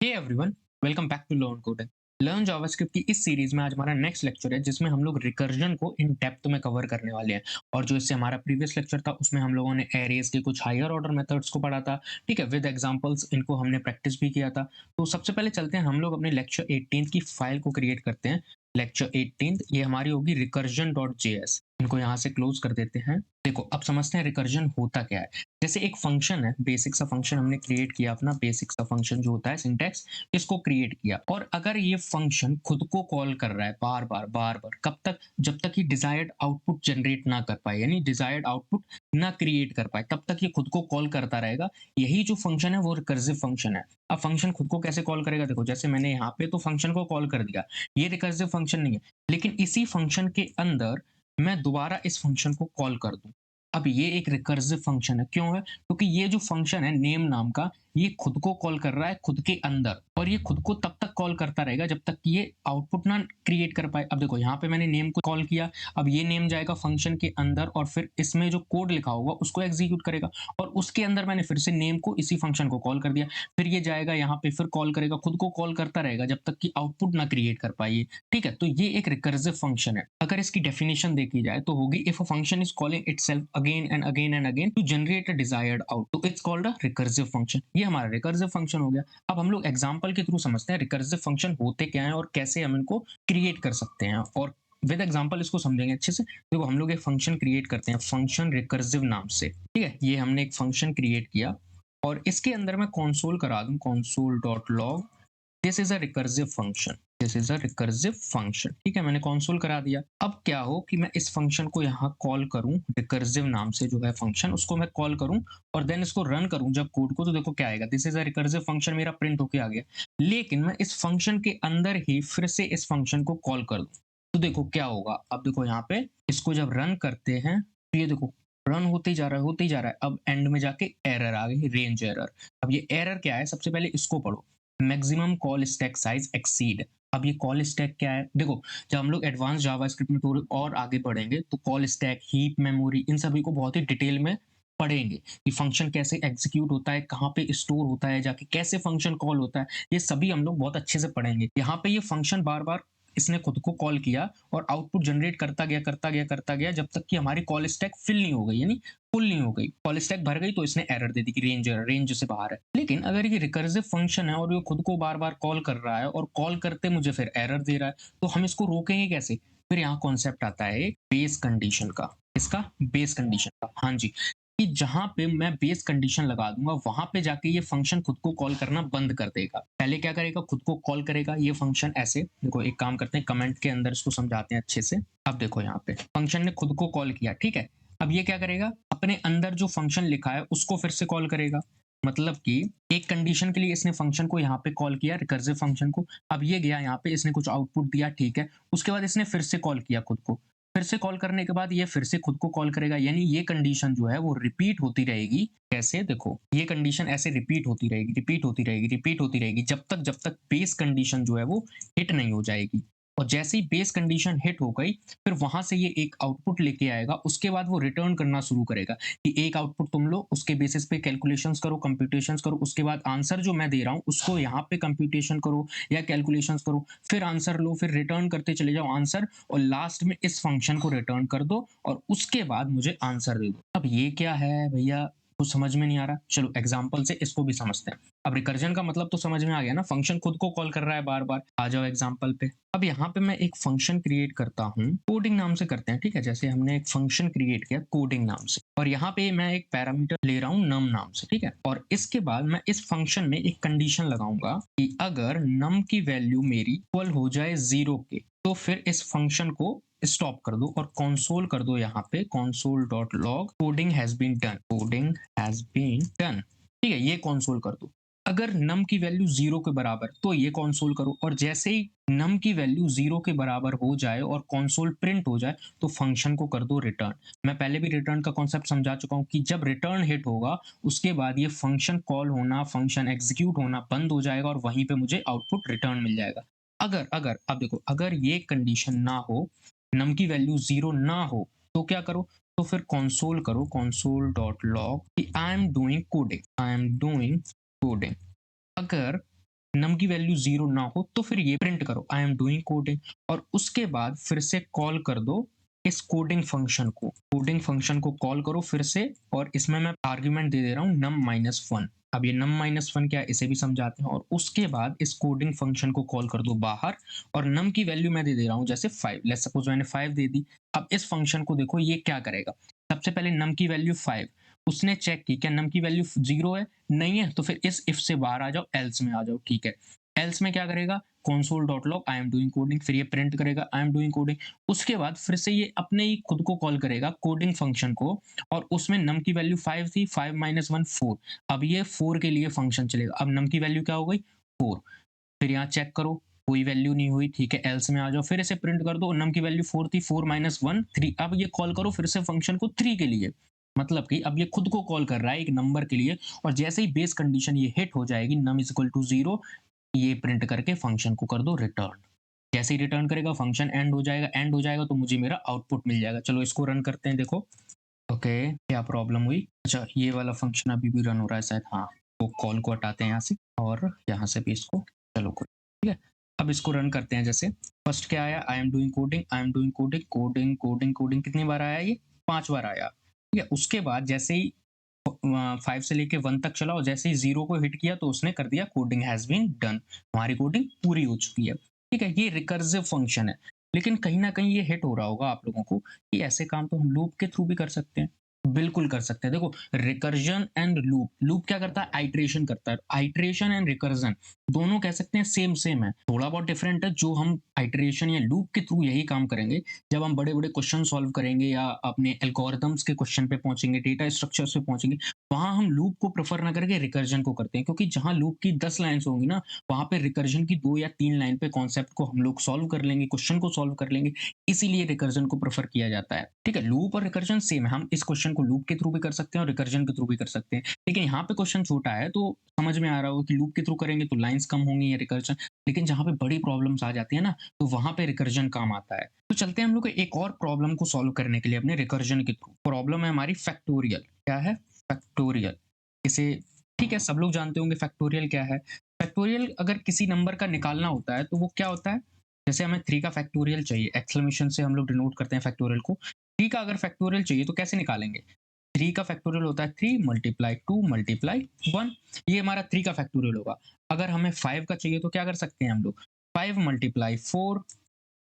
Hey everyone, welcome back to learn coding. Learn JavaScript की इस series में आज हमारा नेक्स्ट लेक्चर है जिसमें हम लोग रिकर्जन को इन डेप्थ में कवर करने वाले हैं। और जो इससे हमारा प्रीवियस लेक्चर था उसमें हम लोगों ने एरेज के कुछ हायर ऑर्डर मेथड्स को पढ़ा था। ठीक है, विद एग्जांपल्स इनको हमने प्रैक्टिस भी किया था। तो सबसे पहले चलते हैं, हम लोग अपने लेक्चर 18 की फाइल को क्रिएट करते हैं। लेक्चर 18 ये हमारी होगी recursion.js। इनको यहाँ से क्लोज कर देते हैं। देखो, अब समझते हैं रिकर्जन होता क्या है। जैसे एक फंक्शन है, बेसिक सा फंक्शन हमने क्रिएट किया, अपना बेसिक सा फंक्शन जो होता है सिंटैक्स, इसको क्रिएट किया। और अगर ये फंक्शन खुद को कॉल कर रहा है बार बार, कब तक? जब तक ये डिजायर्ड आउटपुट जनरेट ना कर पाए, यानी डिजायर्ड आउटपुट ना क्रिएट कर पाए, तब तक ये खुद को कॉल करता रहेगा। यही जो फंक्शन है वो रिकर्सिव फंक्शन है। अब फंक्शन खुद को कैसे कॉल करेगा? देखो, जैसे मैंने यहाँ पे तो फंक्शन को कॉल कर दिया, ये रिकर्सिव फंक्शन नहीं है। लेकिन इसी फंक्शन के अंदर मैं दोबारा इस फंक्शन को कॉल कर दूं, अब ये एक रिकर्सिव फंक्शन है। क्यों है? क्योंकि ये जो फंक्शन है नेम नाम का, ये खुद को कॉल कर रहा है खुद के अंदर, और ये खुद को तब तक कॉल करता रहेगा जब तक कि ये आउटपुट ना क्रिएट कर पाए। अब देखो, यहाँ पे मैंने नेम को कॉल किया, अब ये नेम जाएगा फंक्शन के अंदर और फिर इसमें जो कोड लिखा होगा उसको एग्जीक्यूट करेगा। और उसके अंदर मैंने फिर से नेम को, इसी फंक्शन को कॉल कर दिया। फिर ये जाएगा यहाँ पे, फिर कॉल करेगा, खुद को कॉल करता रहेगा जब तक कि आउटपुट ना क्रिएट कर पाए। ठीक है, तो ये एक रिकर्सिव फंक्शन है। अगर इसकी डेफिनेशन देखी जाए तो होगी, if a function is calling itself again and again and again to generate a desired out, तो it's called a recursive function. ये हमारा रिकर्सिव फंक्शन हो गया। अब हम लोग एग्जांपल के थ्रू समझते हैं रिकर्सिव फंक्शन होते क्या है और कैसे हम इनको क्रिएट कर सकते हैं, और विद एग्जांपल इसको समझेंगे अच्छे से। देखो, हम लोग एक फंक्शन क्रिएट करते हैं, फंक्शन रिकर्सिव नाम से। ठीक है, ये हमने एक फंक्शन क्रिएट किया और इसके अंदर मैं कंसोल करा दूं, console.log, this is a recursive function, this is a recursive function. ठीक है, मैंने कंसोल करा दिया। अब क्या हो कि मैं इस फंक्शन को यहाँ कॉल करूं, रिकर्सिव नाम से जो है फंक्शन, उसको मैं कॉल करूं और देन इसको रन करूं जब कोड को, तो देखो क्या आएगा, this is a recursive function मेरा प्रिंट होके आ गया। लेकिन मैं इस फंक्शन के अंदर ही फिर से इस फंक्शन को कॉल कर दूं, तो देखो क्या होगा। अब देखो यहाँ पे इसको जब रन करते हैं तो ये देखो रन होते ही जा रहा है, होते ही जा रहा है। अब एंड में जाके एरर आ गई, रेंज एरर। अब ये एरर क्या है, सबसे पहले इसको पढ़ो, maximum call stack size exceed. अब ये कॉल स्टैक क्या है? देखो, जब हम लोग एडवांस जावास्क्रिप्ट में थोड़े और आगे बढ़ेंगे तो कॉल स्टैक, हीप मेमोरी, इन सभी को बहुत ही डिटेल में पढ़ेंगे कि फंक्शन कैसे एग्जीक्यूट होता है, कहाँ पे स्टोर होता है, जाके कैसे फंक्शन कॉल होता है, ये सभी हम लोग बहुत अच्छे से पढ़ेंगे। यहाँ पे ये फंक्शन बार बार इसने खुद को कॉल किया और आउटपुट जनरेट करता गया जब तक कि हमारी कॉल स्टैक फिल नहीं हो गई, यानी फुल नहीं हो गई, कॉल स्टैक भर गई तो इसने एरर दे दी कि रेंज से बाहर है। लेकिन अगर ये रिकर्सिव फंक्शन है और ये खुद को बार बार कॉल कर रहा है और कॉल करते मुझे फिर एरर दे रहा है, तो हम इसको रोकेंगे कैसे? फिर यहाँ कॉन्सेप्ट आता है बेस कंडीशन का। इसका बेस कंडीशन का, हाँ जी, कि जहां पे मैं बेस कंडीशन लगा दूंगा वहां पे जाके ये फंक्शन खुद को कॉल करना बंद कर देगा। पहले क्या करेगा, खुद को कॉल करेगा ये फंक्शन ऐसे। देखो, एक काम करते हैं, कमेंट के अंदर इसको समझाते हैं अच्छे से। अब देखो, यहाँ पे फंक्शन ने खुद को कॉल किया, ठीक है। अब ये क्या करेगा, अपने अंदर जो फंक्शन लिखा है उसको फिर से कॉल करेगा। मतलब कि एक कंडीशन के लिए इसने फंक्शन को यहाँ पे कॉल किया, रिकर्सिव फंक्शन को। अब ये गया यहाँ पे, इसने कुछ आउटपुट दिया, ठीक है। उसके बाद इसने फिर से कॉल किया खुद को, फिर से कॉल करने के बाद ये फिर से खुद को कॉल करेगा, यानी ये कंडीशन जो है वो रिपीट होती रहेगी। कैसे? देखो, ये कंडीशन ऐसे रिपीट होती रहेगी, रिपीट होती रहेगी जब तक बेस कंडीशन जो है वो हिट नहीं हो जाएगी। और जैसे ही बेस कंडीशन हिट हो गई, फिर वहां से ये एक आउटपुट लेके आएगा। उसके बाद वो रिटर्न करना शुरू करेगा कि एक आउटपुट तुम लो, उसके बेसिस पे कैलकुलेशंस करो, कंप्यूटेशंस करो, उसके बाद आंसर जो मैं दे रहा हूँ उसको यहाँ पे कंप्यूटेशन करो या कैलकुलेशंस करो, फिर आंसर लो, फिर रिटर्न करते चले जाओ आंसर, और लास्ट में इस फंक्शन को रिटर्न कर दो और उसके बाद मुझे आंसर दे दो। अब ये क्या है भैया, कुछ समझ में नहीं आ रहा। चलो एग्जांपल से इसको भी समझते हैं। अब रिकर्जन का मतलब तो समझ में आ गया ना, फंक्शन खुद को कॉल कर रहा है बार बार। आ जाओ एग्जांपल पे। अब यहाँ पे मैं एक फंक्शन क्रिएट करता हूँ, कोडिंग नाम से करते हैं, ठीक है। जैसे हमने एक फंक्शन क्रिएट किया कोडिंग नाम से, और यहाँ पे मैं एक पैरामीटर ले रहा हूँ नम नाम से, ठीक है। और इसके बाद मैं इस फंक्शन में एक कंडीशन लगाऊंगा कि अगर नम की वैल्यू मेरी इक्वल हो जाए 0 के, तो फिर इस फंक्शन को स्टॉप कर दो और कंसोल कर दो यहाँ पे, console.log coding has been done, coding has been done. ठीक है, ये कंसोल कर दो। अगर नम की वैल्यू 0 के बराबर तो ये कंसोल करो, और जैसे ही नम की वैल्यू 0 के बराबर हो जाए और कंसोल प्रिंट हो जाए तो फंक्शन को कर दो रिटर्न। मैं पहले भी रिटर्न का कॉन्सेप्ट समझा चुका हूं कि जब रिटर्न हिट होगा उसके बाद ये फंक्शन कॉल होना, फंक्शन एग्जीक्यूट होना बंद हो जाएगा और वहीं पे मुझे आउटपुट रिटर्न मिल जाएगा। अगर अगर अब देखो, अगर ये कंडीशन ना हो, नम की वैल्यू 0 ना हो, तो क्या करो, तो फिर कंसोल करो, console.log कि I am doing coding, I am doing coding. अगर नम की वैल्यू 0 ना हो तो फिर ये प्रिंट करो आई एम डूइंग कोडिंग, और उसके बाद फिर से कॉल कर दो इस कोडिंग फंक्शन को कॉल करो फिर से, और इसमें मैं आर्ग्यूमेंट दे दे रहा हूँ num-1। अब ये num-1 क्या है इसे भी समझाते हैं, और उसके बाद इस कोडिंग फंक्शन को कॉल कर दो बाहर, और num की वैल्यू मैं दे दे रहा हूँ जैसे 5, लेट्स सपोज मैंने 5 दे दी। अब इस फंक्शन को देखो ये क्या करेगा, सबसे पहले num की वैल्यू 5, उसने चेक की क्या num की वैल्यू 0 है, नहीं है, तो फिर इस इफ से बाहर आ जाओ, एल्स में आ जाओ, ठीक है। एल्स में क्या करेगा, console.log I am doing coding, फिर ये प्रिंट करेगा आई एम डूइंग कोडिंग। उसके बाद फिर से ये अपने ही खुद को कॉल करेगा कोडिंग फंक्शन को, और उसमें नम की वैल्यू 5 थी, 5 माइनस 1 4, अब ये 4 के लिए फंक्शन चलेगा। अब नम की वैल्यू क्या हो गई 4, फिर यहाँ चेक करो कोई वैल्यू नहीं हुई, ठीक है, एल्स में आ जाओ, फिर इसे प्रिंट कर दो, नम की वैल्यू 4 थी, 4 माइनस 1 3, अब ये कॉल करो फिर से फंक्शन को 3 के लिए, मतलब कि अब ये खुद को कॉल कर रहा है एक नंबर के लिए, और जैसे ही बेस कंडीशन ये हिट हो जाएगी नम इज इक्वल टू 0, ये प्रिंट करके फंक्शन को कर दो रिटर्न। जैसे ही रिटर्न करेगा फंक्शन एंड हो जाएगा तो मुझे मेरा आउटपुट मिल जाएगा। चलो इसको रन करते हैं, देखो। ओके, क्या प्रॉब्लम हुई, अच्छा ये वाला फंक्शन अभी भी रन हो रहा है शायद, हाँ। वो कॉल को हटाते हैं यहाँ से, और यहाँ से भी इसको, चलो कोई, ठीक है। अब इसको रन करते हैं, जैसे फर्स्ट क्या आया, I am doing coding I am doing coding coding coding coding, कितनी बार आया ये, 5 बार आया, ठीक है। उसके बाद जैसे ही 5 से लेके 1 तक चला, और जैसे ही 0 को हिट किया तो उसने कर दिया कोडिंग हैज बीन डन, हमारी कोडिंग पूरी हो चुकी है, ठीक है। ये रिकर्सिव फंक्शन है, लेकिन कहीं ना कहीं ये हिट हो रहा होगा आप लोगों को कि ऐसे काम तो हम लूप के थ्रू भी कर सकते हैं। बिल्कुल कर सकते हैं, देखो रिकर्जन एंड लूप, लूप क्या करता है, आइट्रेशन करता है, आइट्रेशन एंड रिकर्जन दोनों कह सकते हैं सेम सेम है, थोड़ा बहुत डिफरेंट है, जो हम आइट्रेशन या लूप के थ्रू यही काम करेंगे जब हम बड़े बड़े क्वेश्चन सॉल्व करेंगे या अपने एल्गोरिथम्स के क्वेश्चन पे पहुंचेंगे, डेटा स्ट्रक्चर्स पे पहुंचेंगे, वहां हम लूप को प्रेफर ना करके रिकर्जन को करते हैं, क्योंकि जहां लूप की 10 लाइन्स होंगी ना, वहां पे रिकर्जन की 2 या 3 लाइन पे कॉन्सेप्ट को हम लोग सॉल्व कर लेंगे, क्वेश्चन को सॉल्व कर लेंगे, इसीलिए रिकर्जन को प्रेफर किया जाता है, ठीक है। लूप और रिकर्जन सेम है, हम इस क्वेश्चन को लूप के थ्रू भी कर सकते हैं और रिकर्जन के थ्रू भी कर सकते हैं, लेकिन यहाँ पे क्वेश्चन छोटा है तो समझ में आ रहा होगा कि लूप के थ्रू करेंगे तो लाइंस कम होंगी या रिकर्जन, लेकिन जहाँ पे बड़ी प्रॉब्लम्स आ जाती है ना, तो वहां पे रिकर्जन काम आता है। तो चलते हैं हम लोग एक और प्रॉब्लम को सॉल्व करने के लिए अपने रिकर्जन के थ्रू। प्रॉब्लम है हमारी फैक्टोरियल, क्या है, फैक्टोरियल, इसे, ठीक है, सब लोग जानते होंगे फैक्टोरियल क्या है। फैक्टोरियल अगर किसी नंबर का निकालना होता है तो वो क्या होता है, जैसे हमें 3 का फैक्टोरियल चाहिए, एक्सक्लेमेशन से हम लोग डिनोट करते हैं फैक्टोरियल को। 3 का अगर फैक्टोरियल चाहिए तो कैसे निकालेंगे, 3 का फैक्टोरियल होता है 3 मल्टीप्लाई 2 मल्टीप्लाई 1, ये हमारा 3 का फैक्टोरियल होगा। अगर हमें 5 का चाहिए तो क्या कर सकते हैं हम लोग, 5 मल्टीप्लाई 4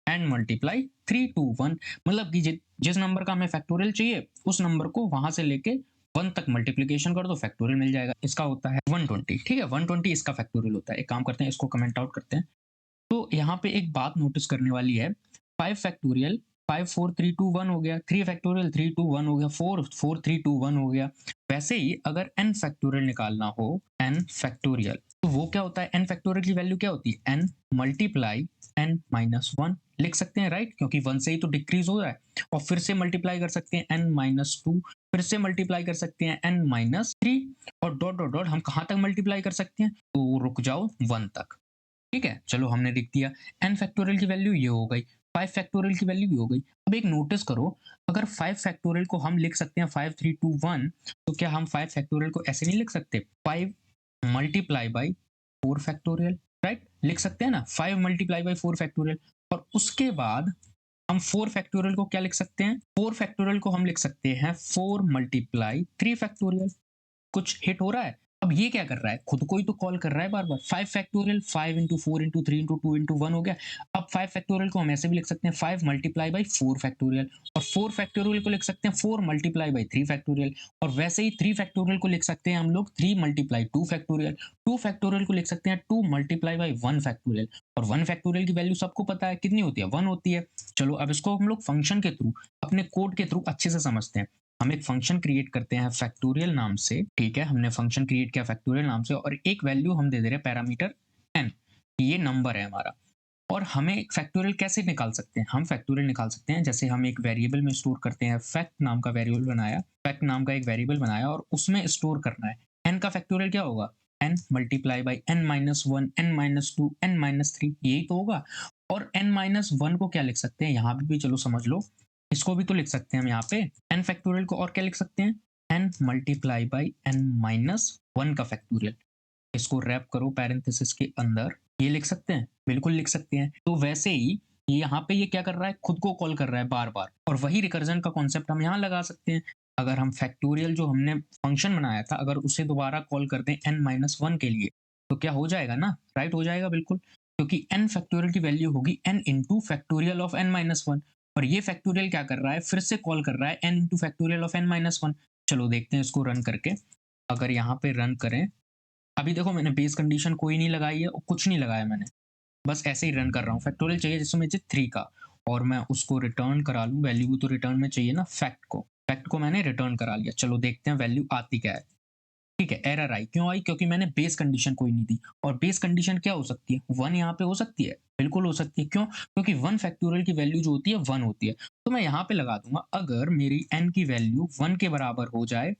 एंड मल्टीप्लाई 3 टू 1, मतलब कि जिस नंबर का हमें फैक्टोरियल चाहिए उस नंबर को वहां से लेके 1 तक मल्टीप्लीकेशन कर दो, फैक्टोरियल मिल जाएगा। इसका होता है 120, ठीक है, 120 इसका फैक्टोरियल होता है। एक काम करते हैं, इसको कमेंट आउट करते हैं। तो यहाँ पे एक बात नोटिस करने वाली है, 5 फैक्टोरियल 5 4 3 2 1 हो गया, 3 फैक्टोरियल 3 2 1 हो गया, 4 4 3 2 1 हो गया। वैसे ही अगर n फैक्टोरियल निकालना हो, n फैक्टोरियल, तो वो क्या होता है, n फैक्टोरियल की वैल्यू क्या होती है, n मल्टीप्लाई n माइनस 1 लिख सकते हैं, राइट, क्योंकि 1 से ही तो डिक्रीज हो रहा है, और फिर से मल्टीप्लाई कर सकते हैं n माइनस 2, फिर से मल्टीप्लाई कर सकते हैं n माइनस 3, और डॉट डॉट डॉट हम कहाँ तक मल्टीप्लाई कर सकते हैं, तो रुक जाओ 1 तक, ठीक है। चलो हमने लिख दिया, n फैक्टोरियल की वैल्यू ये हो गई, 5 फैक्टोरियल की वैल्यू भी हो गई। अब एक नोटिस करो, अगर 5 फैक्टोरियल को हम लिख सकते हैं 5 3 2 1, तो क्या हम 5 फैक्टोरियल को ऐसे नहीं लिख सकते, 5 मल्टीप्लाई बाई 4 फैक्टोरियल, राइट, लिख सकते हैं ना, 5 मल्टीप्लाई बाई 4 फैक्टोरियल। और उसके बाद हम 4 फैक्टोरियल को क्या लिख सकते हैं, 4 फैक्टोरियल को हम लिख सकते हैं 4 मल्टीप्लाई 3 फैक्टोरियल। कुछ हिट हो रहा है, अब ये क्या कर रहा है, खुद को ही तो कॉल कर रहा है बार बार, 5 factorial 5 into 4 into 3 into 2 into 1 हो गया। अब 5 फैक्टोरियल को हम ऐसे भी लिख सकते हैं 5 मल्टीप्लाई बाई 4 फैक्टोरियल, और 4 फैक्टोरियल को लिख सकते हैं 4 मल्टीप्लाई बाई 3 फैक्टोरियल, और वैसे ही 3 फैक्टोरियल को लिख सकते हैं हम लोग 3 मल्टीप्लाई 2 फैक्टोरियल, 2 फैक्टोरियल को लिख सकते हैं 2 मल्टीप्लाई बाई 1 फैक्टोरियल, और 1 फैक्टोरियल की वैल्यू सबको पता है कितनी होती है, 1 होती है। चलो अब इसको हम लोग फंक्शन के थ्रू, अपने कोड के थ्रू अच्छे से समझते हैं। हम एक फंक्शन क्रिएट करते हैं फैक्टोरियल नाम से, ठीक है, हमने फंक्शन क्रिएट किया फैक्टोरियल नाम से, और एक वैल्यू हम दे दे रहे हैं पैरामीटर n, ये नंबर है हमारा। और हमें फैक्टोरियल कैसे निकाल सकते हैं, हम फैक्टोरियल निकाल सकते हैं जैसे हम एक वेरिएबल में स्टोर करते हैं, फैक्ट नाम का वेरिएबल बनाया, फैक्ट नाम का एक वेरिएबल बनाया और उसमें स्टोर करना है। n का फैक्टोरियल क्या होगा, n multiply by n minus 1 n minus 2 n minus 3, यही तो होगा। और n माइनस 1 को क्या लिख सकते हैं, यहाँ पे भी चलो समझ लो, इसको भी तो लिख सकते हैं हम यहाँ पे n फैक्टोरियल को, और क्या लिख सकते हैं n multiply by n minus 1 का फैक्टोरियल। इसको रैप करो पैरेंथेसिस के अंदर, ये लिख सकते हैं? बिल्कुल लिख सकते हैं। तो वैसे ही यहाँ पे ये क्या कर रहा है, खुद को कॉल कर रहा है बार-बार, और वही रिकर्जन का कॉन्सेप्ट हम यहाँ लगा सकते हैं। अगर हम फैक्टोरियल जो हमने फंक्शन बनाया था, अगर उसे दोबारा कॉल कर दें n-1 के लिए, तो क्या हो जाएगा ना? राइट हो जाएगा बिल्कुल, क्योंकि n फैक्टोरियल की वैल्यू होगी n into factorial of n-1, और ये फैक्टोरियल क्या कर रहा है, फिर से कॉल कर रहा है n into factorial of n-1। चलो देखते हैं इसको रन करके। अगर यहाँ पे रन करें, अभी देखो मैंने बेस कंडीशन कोई नहीं लगाई है और कुछ नहीं लगाया मैंने, बस ऐसे ही रन कर रहा हूँ। फैक्टोरियल चाहिए जिसमें मुझे 3 का, और मैं उसको रिटर्न करा लूँ, वैल्यू तो रिटर्न में चाहिए ना फैक्ट को मैंने रिटर्न करा लिया। चलो देखते हैं वैल्यू आती क्या है। ठीक है, एरर आई, क्यों आई? क्योंकि मैंने बेस कंडीशन कोई नहीं दी, और बेस कंडीशन क्या हो सकती है? 1 यहाँ पे हो सकती है, बिल्कुल हो सकती है। क्यों? क्योंकि 1 फैक्टोरियल की वैल्यू जो होती है 1 होती है। तो मैं यहाँ पे लगा दूंगा, अगर मेरी n की वैल्यू 1 के बराबर हो जाए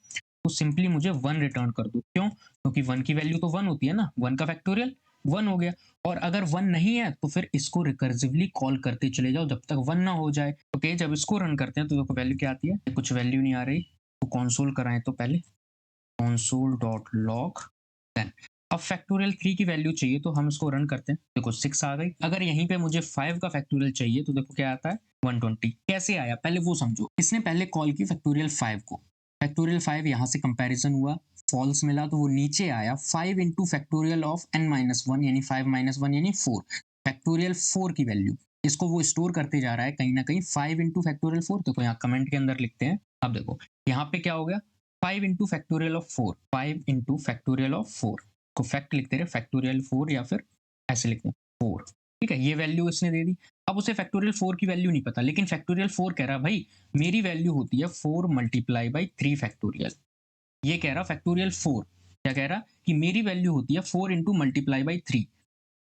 तो सिंपली मुझे 1 रिटर्न कर दो। क्यों? क्योंकि 1 की वैल्यू तो 1 होती है ना, 1 का फैक्टोरियल 1 हो गया। और अगर 1 नहीं है तो फिर इसको रिकर्सिवली कॉल करते चले जाओ जब तक 1 ना हो जाए। ओके, जब इसको रन करते हैं तो देखो वैल्यू क्या आती है, कुछ वैल्यू नहीं आ रही, तो कंसोल कराएं तो पहले console.log 10। अब फैक्टोरियल 3 की वैल्यू चाहिए तो हम इसको रन करते हैं, देखो 6 आ गई। अगर यहीं पे मुझे 5 का फैक्टोरियल चाहिए तो देखो क्या आता है, 120। कैसे आया पहले वो समझो। इसने पहले कॉल की फैक्टोरियल 5 को, फैक्टोरियल 5 यहाँ से कंपैरिजन हुआ, फॉल्स मिला तो वो नीचे आया 5 इंटू फैक्टोरियल ऑफ n-1 यानी 5-1 यानी 4, फैक्टोरियल 4 की वैल्यू। इसको वो स्टोर करते जा रहा है कहीं ना कहीं 5 इंटू फैक्टोरियल 4। देखो यहाँ कमेंट के अंदर लिखते हैं। अब देखो यहाँ पे क्या हो गया, 5 into factorial of 4, 5 into factorial of 4 को फैक्ट लिखते रहे, फैक्टोरियल 4 या फिर ऐसे लिखते हैं 4। ठीक है, ये वैल्यू इसने दे दी। अब उसे फैक्टोरियल 4 की वैल्यू नहीं पता, लेकिन फैक्टोरियल 4 कह रहा भाई मेरी वैल्यू होती है 4 मल्टीप्लाई बाई 3 फैक्टोरियल। ये कह रहा फैक्टोरियल 4, क्या कह रहा कि मेरी वैल्यू होती है 4 इंटू मल्टीप्लाई बाई 3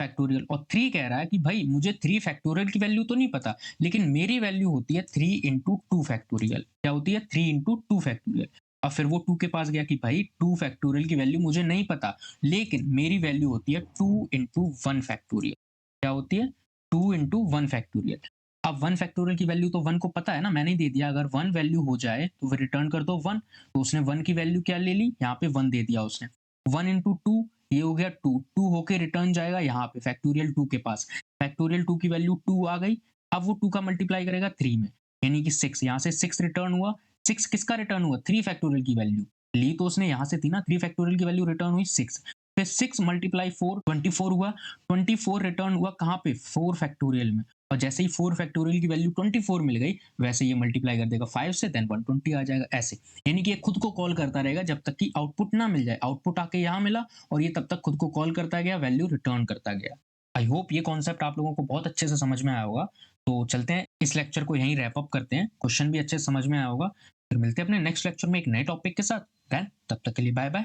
फैक्टोरियल, और 3 कह रहा है कि भाई मुझे 3 फैक्टोरियल की वैल्यू तो नहीं पता, लेकिन मेरी वैल्यू होती है 3 इंटू 2 फैक्टोरियल। क्या होती है? 3 इंटू 2 फैक्टोरियल। अब फिर वो 2 के पास गया कि भाई 2 फैक्टोरियल की वैल्यू मुझे नहीं पता, लेकिन मेरी वैल्यू होती है 2 इंटू 1 फैक्टोरियल। क्या होती है? 2 इंटू 1 फैक्टोरियल। अब 1 फैक्टोरियल की वैल्यू तो 1 को पता है ना, मैंने ही दे दिया। अगर 1 वैल्यू हो जाए तो फिर रिटर्न कर दो 1। तो उसने 1 की वैल्यू क्या ले ली, यहाँ पे 1 दे दिया उसने। 1 इंटू 2, ये हो गया 2, 2 होके रिटर्न जाएगा यहाँ पे फैक्टोरियल 2 के पास। फैक्टोरियल 2 की वैल्यू 2 आ गई। अब वो 2 का मल्टीप्लाई करेगा 3 में, यानी कि 6। यहाँ से 6 रिटर्न हुआ। 6 किसका रिटर्न हुआ? 3 फैक्टोरियल की वैल्यू ली तो उसने यहाँ से थी ना, 3 फैक्टोरियल की वैल्यू रिटर्न हुई 6। फिर 6 मल्टीप्लाई 4, 24 हुआ। 24 रिटर्न हुआ कहाँ पे? 4 फैक्टोरियल में। और जैसे ही 4 फैक्टोरियल की वैल्यू 24 मिल गई, वैसे ये मल्टीप्लाई कर देगा 5 से, देन 120 आ जाएगा ऐसे। यानी कि ये खुद को कॉल करता रहेगा जब तक कि आउटपुट ना मिल जाए। आउटपुट आके यहाँ मिला और ये तब तक खुद को कॉल करता गया, वैल्यू रिटर्न करता गया। आई होप ये कॉन्सेप्ट आप लोगों को बहुत अच्छे से समझ में आया होगा। तो चलते हैं इस लेक्चर को यहीं रैप अप करते हैं। क्वेश्चन भी अच्छे से समझ में आया होगा। फिर मिलते हैं अपने नेक्स्ट लेक्चर में एक नए टॉपिक के साथ। देन तब तक के लिए बाय बाय।